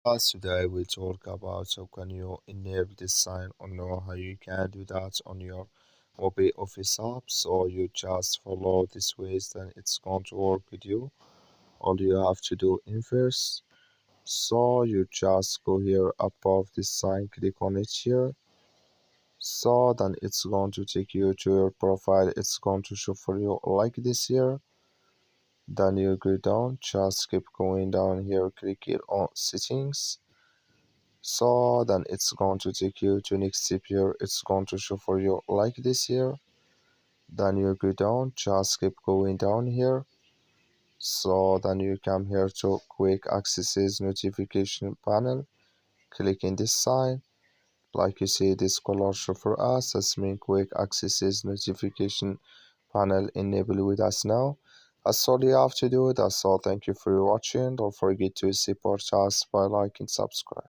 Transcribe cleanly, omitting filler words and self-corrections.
Today we talk about how can you enable this sign or know how you can do that on your MobiOffice app. So you just follow these ways, then it's going to work with you. All you have to do in first. So you just go here above this sign, click on it here. So then it's going to take you to your profile. It's going to show for you like this here. Then you go down, just keep going down here, click it on settings. So then it's going to take you to next step here. It's going to show for you like this here. Then you go down, just keep going down here. So then you come here to quick accesses notification panel. Click in this sign. Like you see this color show for us. That's mean quick accesses notification panel enable with us now. That's all you have to do. That's all. Thank you for watching. Don't forget to support us by liking, subscribe.